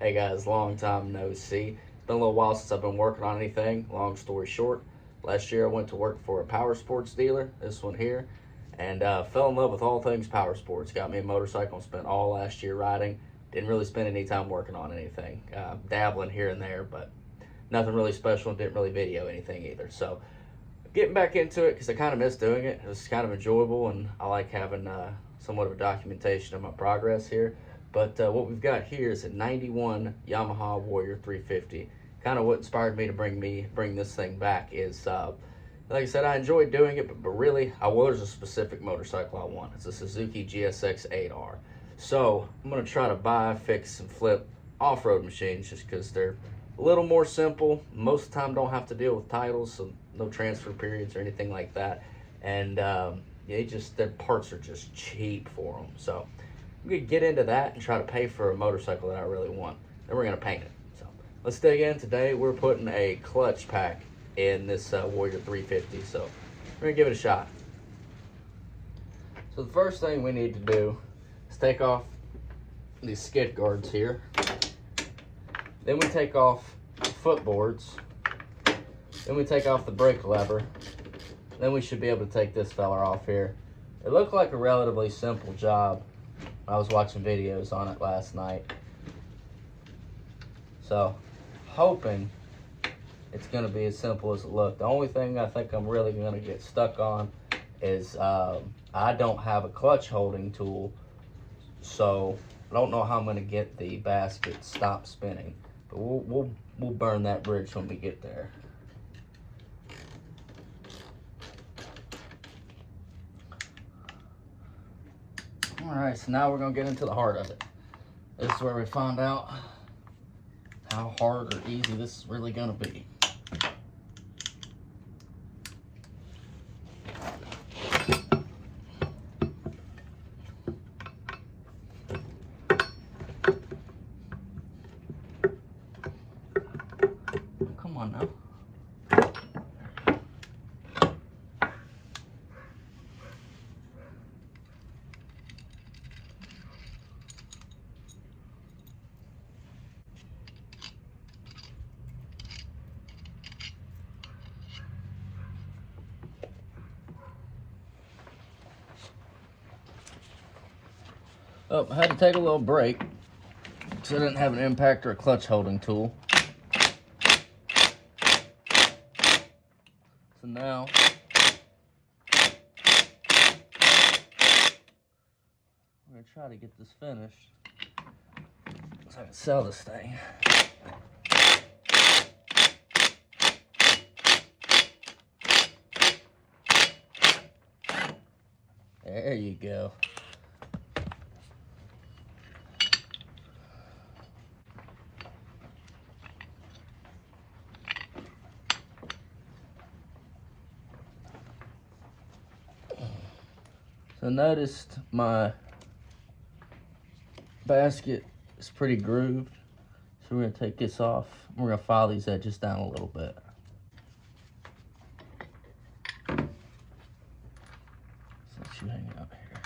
Hey guys, long time no see. It's been a little while since I've been working on anything. Long story short, last year I went to work for a power sports dealer, this one here, and fell in love with all things power sports. Got me a motorcycle and spent all last year riding. Didn't really spend any time working on anything. Dabbling here and there, but nothing really special. Didn't really video anything either. So getting back into it because I kind of miss doing it. It was kind of enjoyable, and I like having somewhat of a documentation of my progress here. But what we've got here is a 91 Yamaha Warrior 350. Kind of what inspired me to bring this thing back is, like I said, I enjoyed doing it, but really, there's a specific motorcycle I want. It's a Suzuki GSX 8R. So I'm going to try to buy, fix, and flip off-road machines just because they're a little more simple. Most of the time don't have to deal with titles, so no transfer periods or anything like that. And their parts are just cheap for them. So I'm gonna get into that and try to pay for a motorcycle that I really want. Then we're gonna paint it. So let's dig in. Today we're putting a clutch pack in this Warrior 350. So we're gonna give it a shot. So the first thing we need to do is take off these skid guards here. Then we take off the footboards. Then we take off the brake lever. Then we should be able to take this fella off here. It looked like a relatively simple job. I was watching videos on it last night. So, hoping it's going to be as simple as it looked. The only thing I think I'm really going to get stuck on is I don't have a clutch holding tool. So, I don't know how I'm going to get the basket stop spinning. But we'll burn that bridge when we get there. Alright, so now we're going to get into the heart of it. This is where we find out how hard or easy this is really going to be. Come on now. Oh, I had to take a little break because I didn't have an impact or a clutch holding tool. So now, I'm going to try to get this finished so I can sell this thing. There you go. So noticed my basket is pretty grooved. So we're gonna take this off. We're gonna file these edges down a little bit. So let you hang out here.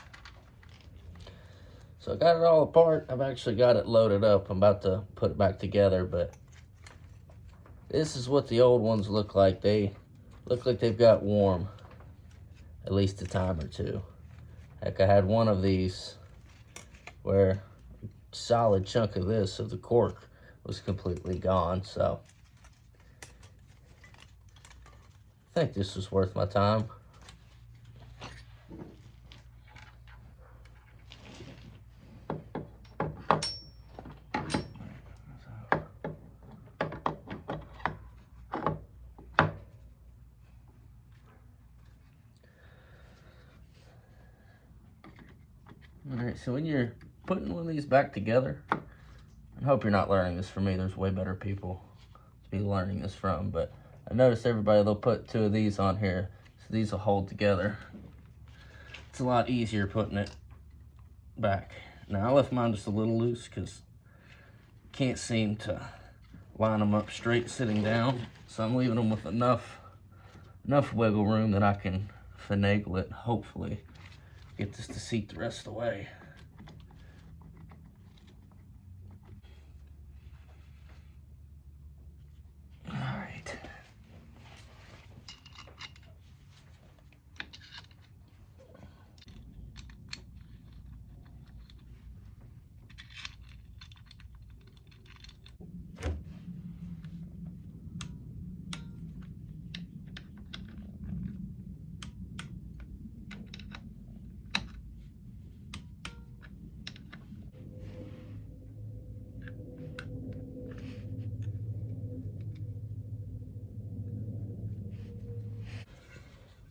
So I got it all apart. I've actually got it loaded up. I'm about to put it back together, but this is what the old ones look like. They look like they've got warm at least a time or two. Heck, I had one of these where a solid chunk of the cork was completely gone, so I think this was worth my time. Alright, so when you're putting one of these back together, I hope you're not learning this from me. There's way better people to be learning this from, but I noticed everybody, they'll put two of these on here, so these will hold together. It's a lot easier putting it back. Now, I left mine just a little loose because I can't seem to line them up straight sitting down, so I'm leaving them with enough wiggle room that I can finagle it, hopefully get this to seat the rest of the way.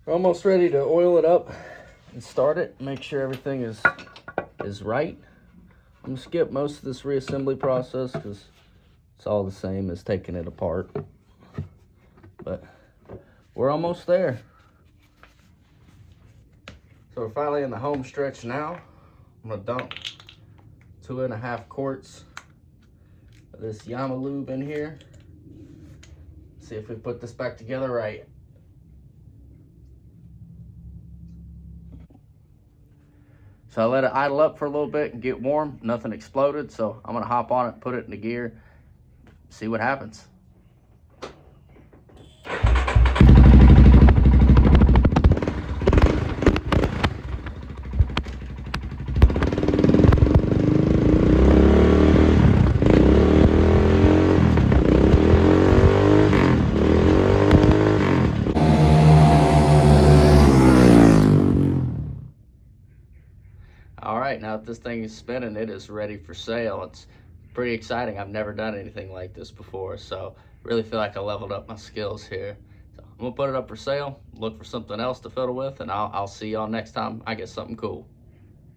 We're almost ready to oil it up and start it. Make sure everything is right. I'm gonna skip most of this reassembly process because it's all the same as taking it apart. But we're almost there. So we're finally in the home stretch now. I'm gonna dump 2.5 quarts of this Yamaha lube in here. See if we put this back together right. So I let it idle up for a little bit and get warm. Nothing exploded, so I'm gonna hop on it, put it into gear, see what happens. All right, now that this thing is spinning, it is ready for sale. It's pretty exciting. I've never done anything like this before, so really feel like I leveled up my skills here. So I'm gonna put it up for sale, look for something else to fiddle with, and I'll see y'all next time I get something cool.